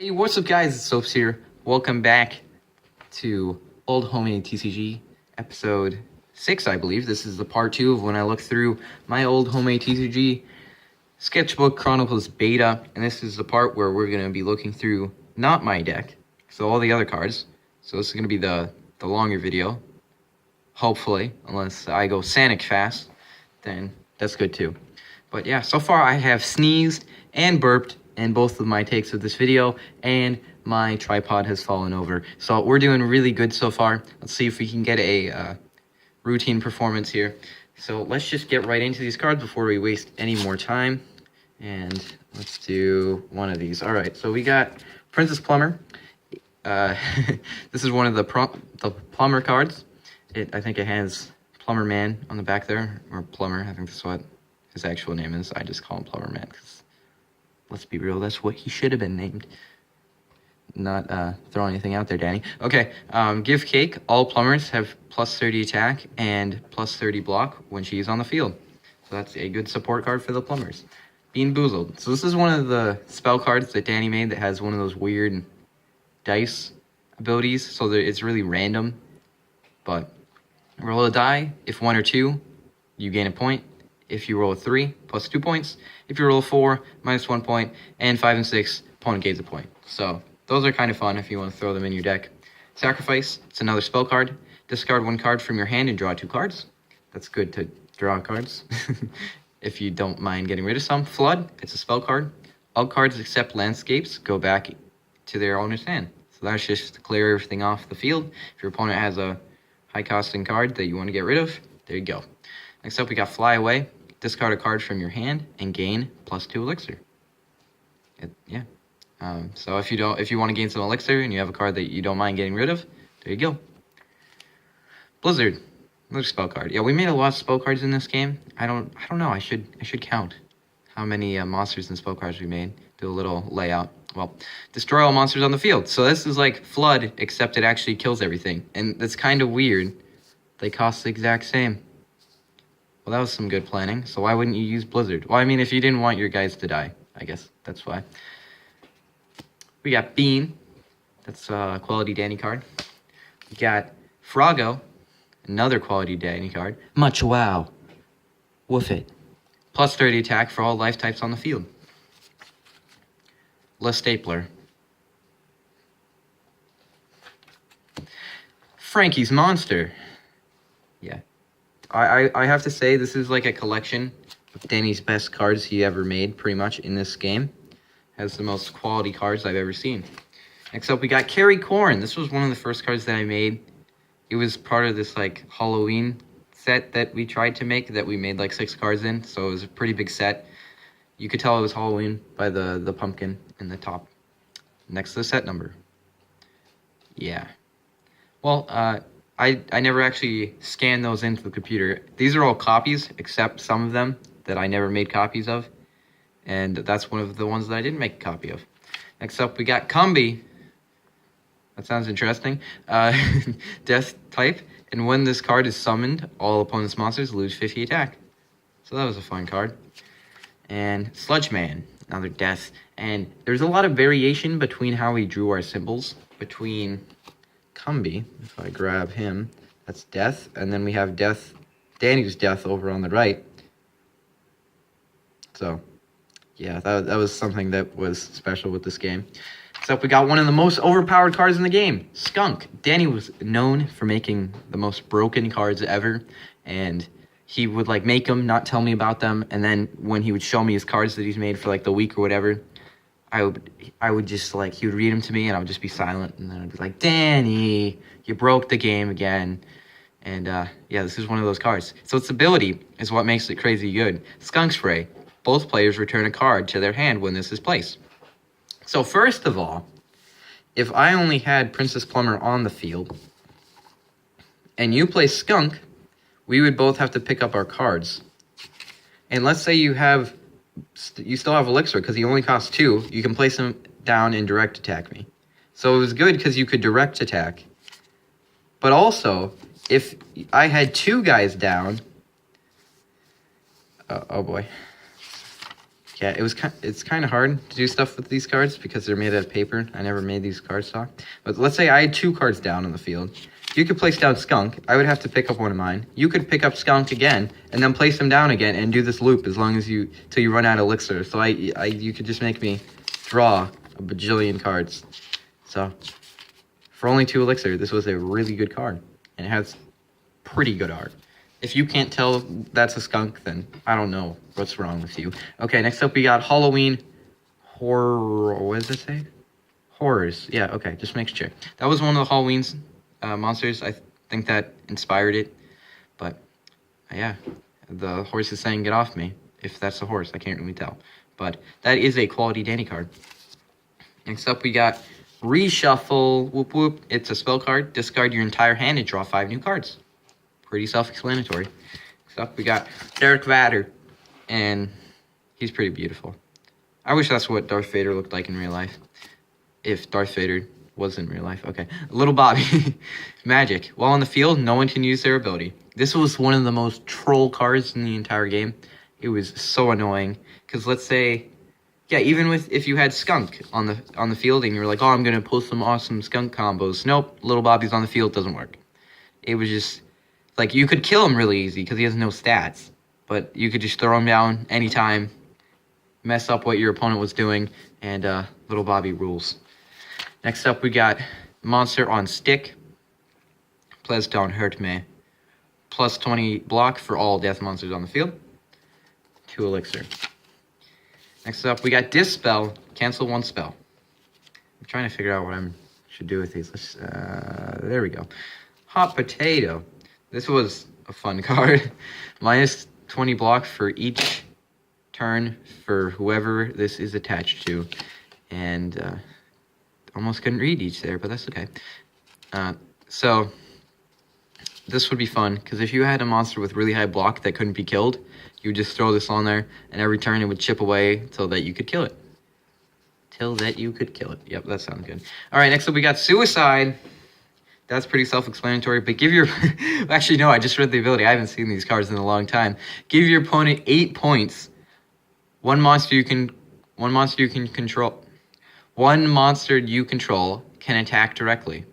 Hey, what's up guys, it's Soaps here. Welcome back to Old Homemade TCG, episode 6 I believe. This is the part 2 of when I look through my old homemade TCG Sketchbook Chronicles beta. And this is the part where we're going to be looking through not my deck, so all the other cards. So this is going to be the longer video, hopefully, unless I go Sanic fast, then that's good too. But yeah, so far I have sneezed and burped in both of my takes of this video, and my tripod has fallen over. So we're doing really good so far. Let's see if we can get a routine performance here. So let's just get right into these cards before we waste any more time. And let's do one of these. All right, so we got Princess Plumber. This is one of the Plumber cards. I think it has Plumber Man on the back there, or Plumber. I think that's what his actual name is. I just call him Plumber Man because, let's be real, that's what he should have been named. Not throw anything out there, Danny. Okay, give cake. All plumbers have plus 30 attack and plus 30 block when she's on the field. So that's a good support card for the plumbers. Bean Boozled. So this is one of the spell cards that Danny made that has one of those weird dice abilities. So that it's really random. But roll a die. If 1 or 2, you gain a point. If you roll a 3, plus 2 points. If you roll a 4, minus 1 point. And 5 and 6, opponent gains a point. So those are kind of fun if you want to throw them in your deck. Sacrifice, it's another spell card. Discard 1 card from your hand and draw 2 cards. That's good to draw cards. If you don't mind getting rid of some. Flood, it's a spell card. All cards except landscapes go back to their owner's hand. So that's just to clear everything off the field. If your opponent has a high costing card that you want to get rid of, there you go. Next up we got Fly Away. Discard a card from your hand and gain plus 2 elixir. So if you want to gain some elixir and you have a card that you don't mind getting rid of, there you go. Blizzard, another spell card. Yeah, we made a lot of spell cards in this game. I don't know. I should count how many monsters and spell cards we made. Do a little layout. Well, destroy all monsters on the field. So this is like Flood, except it actually kills everything, and that's kind of weird. They cost the exact same. Well, that was some good planning. So why wouldn't you use Blizzard? Well, I mean, if you didn't want your guys to die, I guess that's why. We got Bean. That's a quality Danny card. We got Froggo. Another quality Danny card. Much wow. Woof it. Plus 30 attack for all life types on the field. Le Stapler. Frankie's Monster. Yeah. I have to say, this is like a collection of Danny's best cards he ever made, pretty much, in this game. Has the most quality cards I've ever seen. Next up, we got Carry Corn. This was one of the first cards that I made. It was part of this, like, Halloween set that we tried to make, that we made, like, 6 cards in. So it was a pretty big set. You could tell it was Halloween by the pumpkin in the top. Next to the set number. Yeah. Well, I never actually scanned those into the computer. These are all copies, except some of them that I never made copies of. And that's one of the ones that I didn't make a copy of. Next up, we got Combi. That sounds interesting. Death type. And when this card is summoned, all opponent's monsters lose 50 attack. So that was a fun card. And Sludge Man, another death. And there's a lot of variation between how we drew our symbols. Between Combi, if I grab him, that's death. And then we have death, Danny's death over on the right. So, yeah, that was something that was special with this game. So we got one of the most overpowered cards in the game, Skunk. Danny was known for making the most broken cards ever. And he would, like, make them, not tell me about them. And then when he would show me his cards that he's made for, like, the week or whatever, I would just, like, he would read them to me, and I would just be silent, and then I'd be like, Danny, you broke the game again. And, yeah, this is one of those cards. So its ability is what makes it crazy good. Skunk Spray. Both players return a card to their hand when this is placed. So, first of all, if I only had Princess Plumber on the field, and you play Skunk, we would both have to pick up our cards. And let's say you still have Elixir, because he only costs 2. You can place him down and direct attack me. So it was good because you could direct attack. But also, if I had 2 guys down... oh boy. Yeah, it's kind of hard to do stuff with these cards because they're made out of paper. I never made these card stock. But let's say I had 2 cards down on the field. You could place down Skunk. I would have to pick up one of mine. You could pick up Skunk again and then place them down again and do this loop as long as till you run out of elixir. So you could just make me draw a bajillion cards. So for only 2 elixir, this was a really good card, and it has pretty good art. If you can't tell that's a Skunk, then I don't know what's wrong with you. Okay, next up we got Halloween Horror. What does it say? Horrors. Yeah, okay, just make sure. That was one of the Halloween's monsters. I think that inspired it. But yeah, the horse is saying get off me. If that's a horse, I can't really tell. But that is a quality Danny card. Next up we got Reshuffle. Whoop whoop. It's a spell card. Discard your entire hand and draw 5 new cards. Pretty self-explanatory. Next up we got Darth Vader. And he's pretty beautiful. I wish that's what Darth Vader looked like in real life. If Darth Vader was in real life. Okay. Little Bobby. Magic. While on the field, no one can use their ability. This was one of the most troll cards in the entire game. It was so annoying. Because let's say, yeah, even if you had Skunk on the field and you were like, oh, I'm going to pull some awesome Skunk combos. Nope. Little Bobby's on the field. Doesn't work. It was just, like, you could kill him really easy because he has no stats. But you could just throw him down anytime, mess up what your opponent was doing, and Little Bobby rules. Next up, we got Monster on Stick. Please don't hurt me. Plus 20 block for all death monsters on the field. 2 elixir. Next up, we got Dispel. Cancel 1 spell. I'm trying to figure out what I should do with these. There we go. Hot Potato. This was a fun card. Minus 20 block for each turn for whoever this is attached to. And almost couldn't read each there, but that's okay. So this would be fun, because if you had a monster with really high block that couldn't be killed, you would just throw this on there, and every turn it would chip away till that you could kill it. Yep, that sounds good. All right, next up we got Suicide. That's pretty self-explanatory, but give your... Actually, no, I just read the ability. I haven't seen these cards in a long time. Give your opponent 8 points. One monster you can control can attack directly.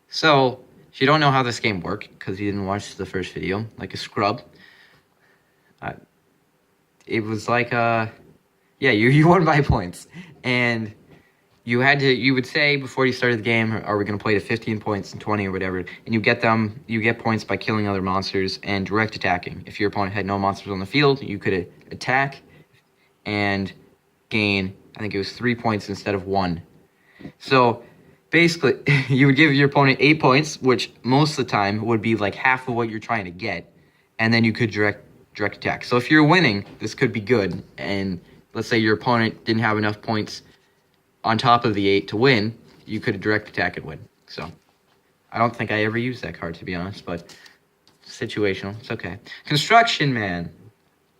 So, if you don't know how this game works, because you didn't watch the first video, like a scrub, it was like, yeah, you won by points. And you would say before you started the game, are we going to play to 15 points and 20 or whatever, and you get points by killing other monsters and direct attacking. If your opponent had no monsters on the field, you could attack and gain, I think it was 3 points instead of 1. So basically, you would give your opponent 8 points, which most of the time would be like half of what you're trying to get, and then you could direct attack. So if you're winning, this could be good, and let's say your opponent didn't have enough points on top of the 8 to win, you could direct attack and win. So I don't think I ever used that card, to be honest, but situational. It's okay. Construction Man.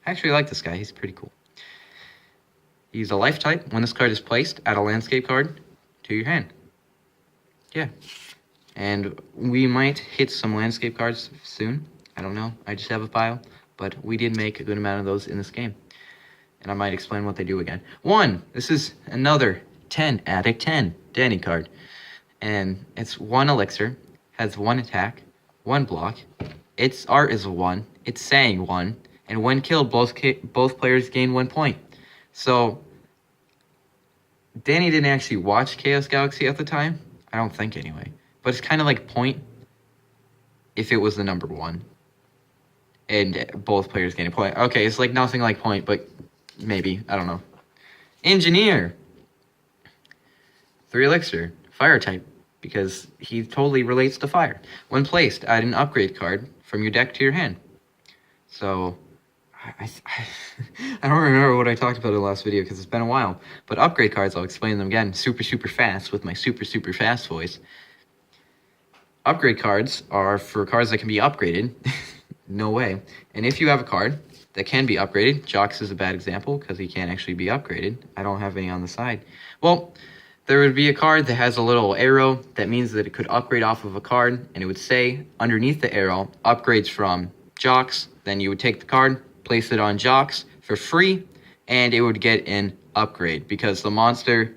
I actually like this guy. He's pretty cool. He's a life type. When this card is placed, add a landscape card to your hand. Yeah. And we might hit some landscape cards soon. I don't know. I just have a pile. But we did make a good amount of those in this game. And I might explain what they do again. 1. This is another 10. Addict 10. Danny card. And it's 1 elixir. Has 1 attack. 1 block. Its art is a 1. It's saying 1. And when killed, both players gain 1 point. So, Danny didn't actually watch Chaos Galaxy at the time. I don't think, anyway. But it's kind of like point if it was the number 1. And both players gain a point. Okay, it's like nothing like point, but maybe. I don't know. Engineer. 3 elixir. Fire type. Because he totally relates to fire. When placed, add an upgrade card from your deck to your hand. So, I don't remember what I talked about in the last video because it's been a while. But upgrade cards, I'll explain them again super fast with my super fast voice. Upgrade cards are for cards that can be upgraded. No way. And if you have a card that can be upgraded, Jox is a bad example because he can't actually be upgraded. I don't have any on the side. Well, there would be a card that has a little arrow that means that it could upgrade off of a card, and it would say underneath the arrow, upgrades from Jox. Then you would take the card, place it on Jox for free, and it would get an upgrade because the monster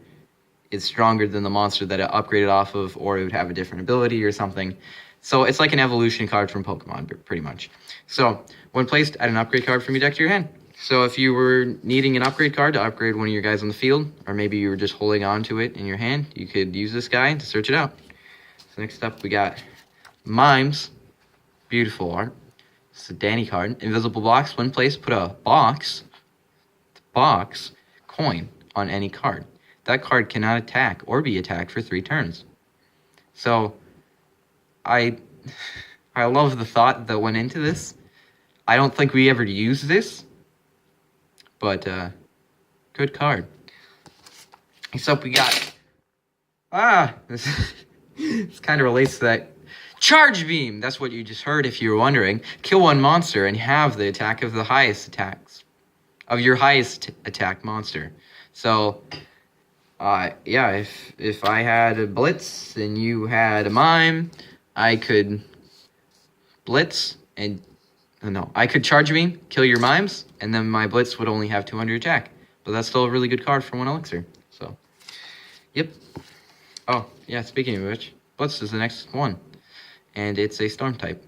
is stronger than the monster that it upgraded off of, or it would have a different ability or something. So it's like an evolution card from Pokemon, pretty much. So when placed, add an upgrade card from your deck to your hand. So if you were needing an upgrade card to upgrade one of your guys on the field, or maybe you were just holding on to it in your hand, you could use this guy to search it out. So next up, we got Mimes. Beautiful art. It's a Danny card. Invisible box. When placed, put a box coin on any card. That card cannot attack or be attacked for 3 turns. So I love the thought that went into this. I don't think we ever used this, but good card. Next up, we got this kind of relates to that. Charge Beam! That's what you just heard if you were wondering. Kill one monster and have the attack of the highest attacks. Of your highest attack monster. So, yeah, if I had a Blitz and you had a Mime, I could Blitz and... No, I could Charge Beam, kill your Mimes, and then my Blitz would only have 200 attack. But that's still a really good card for 1 elixir. So, yep. Oh, yeah, speaking of which, Blitz is the next one. And it's a Storm type.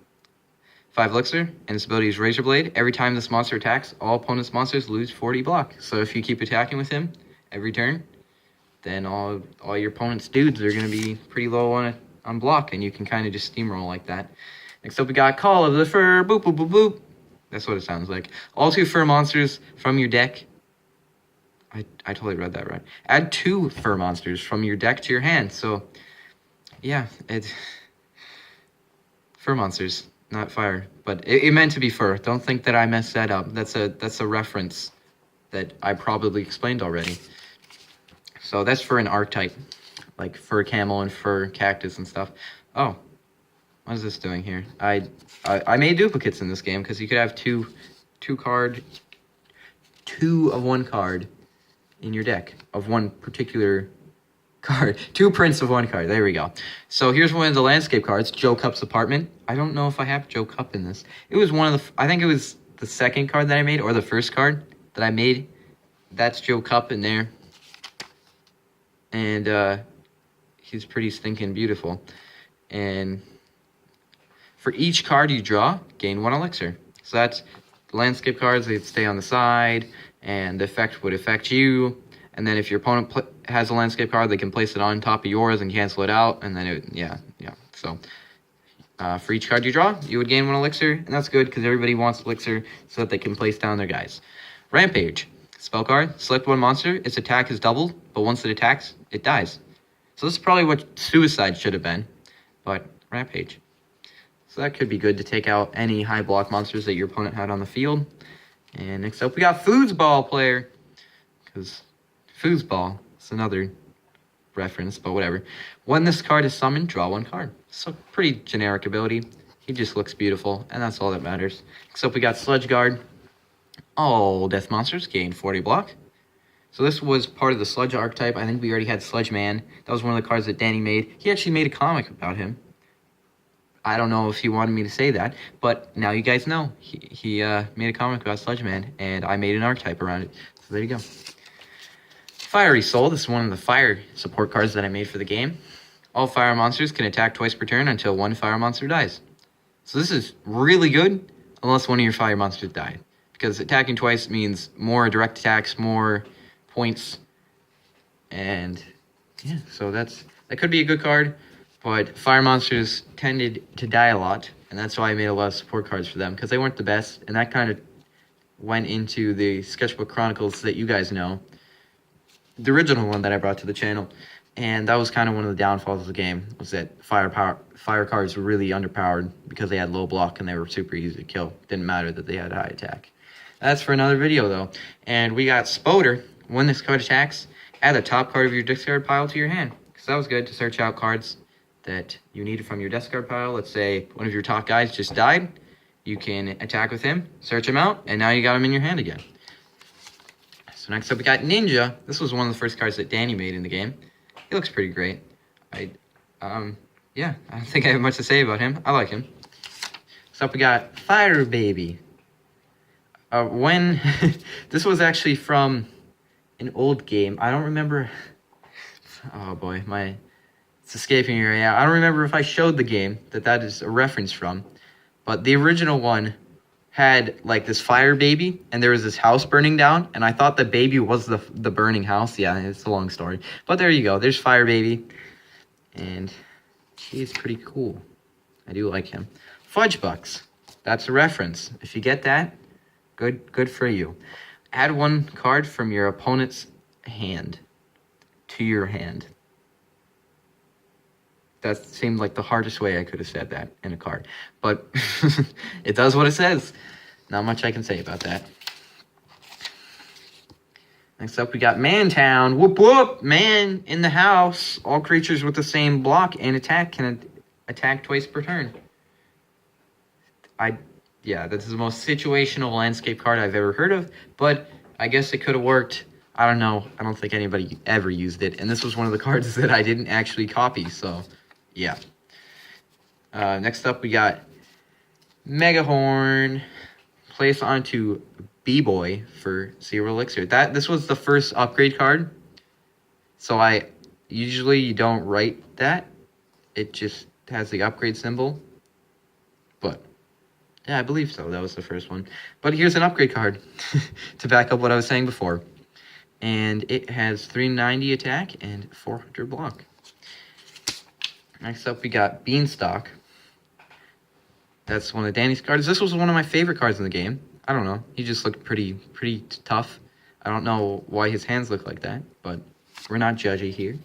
5 elixir, and its ability is Razor Blade. Every time this monster attacks, all opponent's monsters lose 40 block. So if you keep attacking with him every turn, then all your opponent's dudes are going to be pretty low on block, and you can kind of just steamroll like that. Next up, we got Call of the Fur. Boop, boop, boop, boop. That's what it sounds like. All 2 fur monsters from your deck. I totally read that right. Add 2 fur monsters from your deck to your hand. So, yeah, fur monsters, not fire. But it meant to be fur. Don't think that I messed that up. That's a reference that I probably explained already. So that's for an archetype, like fur camel and fur cactus and stuff. Oh, what is this doing here? I made duplicates in this game because you could have two of one card in your deck of one particular card. 2 prints of 1 card. There we go. So here's one of the landscape cards, Joe Cup's apartment. I don't know if I have Joe Cup in this. It was one of the, I think it was the second card that I made, or the first card that I made. That's Joe Cup in there. And he's pretty stinking beautiful. And for each card you draw, gain 1 elixir. So that's landscape cards, they'd stay on the side, and the effect would affect you. And then if your opponent has a landscape card, they can place it on top of yours and cancel it out. And then, yeah. So for each card you draw, you would gain 1 elixir. And that's good because everybody wants elixir so that they can place down their guys. Rampage. Spell card. Select 1 monster. Its attack is doubled, but once it attacks, it dies. So this is probably what Suicide should have been. But Rampage. So that could be good to take out any high block monsters that your opponent had on the field. And next up, we got Foosball player. Because Foosball, it's another reference, but whatever. When this card is summoned, draw 1 card. So pretty generic ability. He just looks beautiful, and that's all that matters. Next up, we got Sludge Guard. All death monsters gain 40 block. So this was part of the Sludge archetype. I think we already had Sludge Man. That was one of the cards that Danny made. He actually made a comic about him. I don't know if he wanted me to say that, but now you guys know. He made a comic about Sludge Man, and I made an archetype around it. So there you go. Fiery Soul. This is one of the fire support cards that I made for the game. All fire monsters can attack twice per turn until 1 fire monster dies. So this is really good unless one of your fire monsters died. Because attacking twice means more direct attacks, more points. And yeah, so that could be a good card. But fire monsters tended to die a lot. And that's why I made a lot of support cards for them. Because they weren't the best. And that kind of went into the Sketchbook Chronicles that you guys know. The original one that I brought to the channel. And that was kind of one of the downfalls of the game. Was that fire cards were really underpowered. Because they had low block and they were super easy to kill. Didn't matter that they had high attack. That's for another video though. And we got Spoder. When this card attacks, add the top card of your discard pile to your hand. Because that was good to search out cards that you needed from your discard pile. Let's say one of your top guys just died. You can attack with him, search him out, and now you got him in your hand again. So next up we got Ninja. This was one of the first cards that Danny made in the game. He looks pretty great. Yeah, I don't think I have much to say about him. I like him. Next up we got Fire Baby. When this was actually from an old game. I don't remember. Oh boy, it's escaping me right now. I don't remember if I showed the game that is a reference from, but the original one had like this fire baby, and there was this house burning down, and I thought the baby was the burning house. Yeah, it's a long story, but there you go. There's fire baby, and he's pretty cool. I do like him. Fudge Bucks. That's a reference. If you get that, good for you. Add one card from your opponent's hand to your hand. That seemed like the hardest way I could have said that in a card. But it does what it says. Not much I can say about that. Next up, we got Mantown. Whoop whoop! Man in the house. All creatures with the same block and attack can attack twice per turn. Yeah, this is the most situational landscape card I've ever heard of, but I guess it could have worked. I don't know. I don't think anybody ever used it, and this was one of the cards that I didn't actually copy, so yeah. Next up, we got Megahorn. Place onto B-Boy for 0 elixir. This was the first upgrade card, so you don't write that. It just has the upgrade symbol, but yeah, I believe so. That was the first one. But here's an upgrade card to back up what I was saying before. And it has 390 attack and 400 block. Next up, we got Beanstalk. That's one of Danny's cards. This was one of my favorite cards in the game. I don't know. He just looked pretty tough. I don't know why his hands look like that, but we're not judgy here.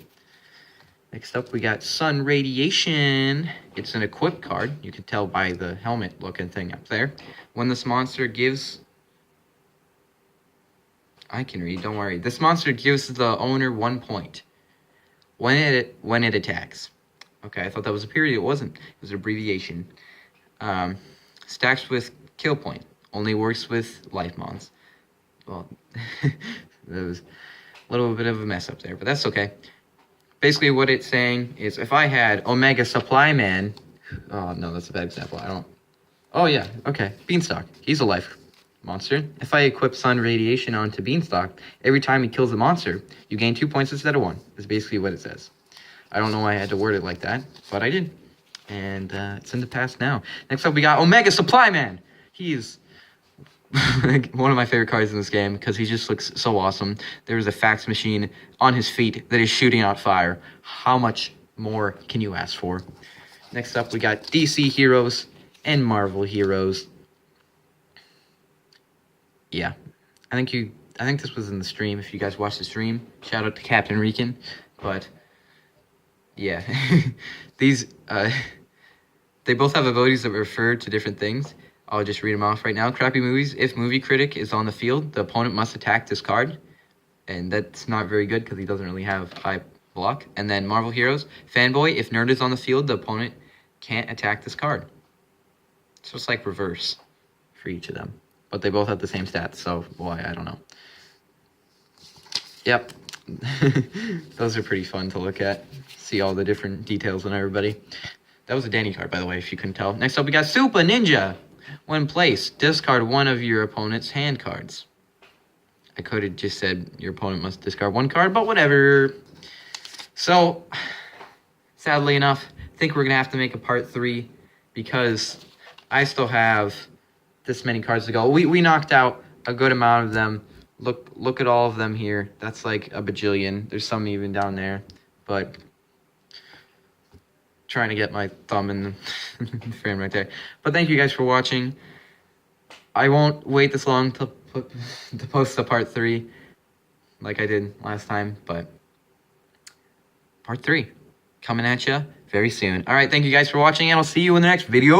Next up, we got Sun Radiation. It's an equip card. You can tell by the helmet-looking thing up there. When this monster gives... I can read, don't worry. This monster gives the owner 1 point when it attacks. Okay, I thought that was a period. It wasn't. It was an abbreviation. Stacks with kill point. Only works with life mons. Well, there was a little bit of a mess up there, but that's okay. Basically, what it's saying is if I had Omega Supply Man... Oh, no, that's a bad example. Oh, yeah, okay. Beanstalk. He's a life monster. If I equip Sun Radiation onto Beanstalk, every time he kills a monster, you gain 2 points instead of 1. That's basically what it says. I don't know why I had to word it like that, but I did. And it's in the past now. Next up, we got Omega Supply Man. He's one of my favorite cards in this game because he just looks so awesome. There's a fax machine on his feet that is shooting out fire. How much more can you ask for? Next up, we got DC Heroes and Marvel Heroes. Yeah, I think this was in the stream. If you guys watched the stream, shout out to Captain Rican. But yeah, these they both have abilities that refer to different things. I'll just read them off right now. Crappy movies. If movie critic is on the field, the opponent must attack this card. And that's not very good because he doesn't really have high block. And then Marvel Heroes. Fanboy. If nerd is on the field, the opponent can't attack this card. So it's like reverse for each of them. But they both have the same stats, so why, I don't know. Yep. Those are pretty fun to look at. See all the different details on everybody. That was a Danny card, by the way, if you couldn't tell. Next up, we got Super Ninja. When placed, discard one of your opponent's hand cards. I could have just said your opponent must discard one card, but whatever. So, sadly enough, I think we're going to have to make a part 3 because I still have this many cards to go. We knocked out a good amount of them. Look at all of them here. That's like a bajillion. There's some even down there, but trying to get my thumb in the frame right there. But thank you guys for watching. I won't wait this long to post the part 3 like I did last time, but part 3 coming at you very soon. All right, thank you guys for watching, and I'll see you in the next video.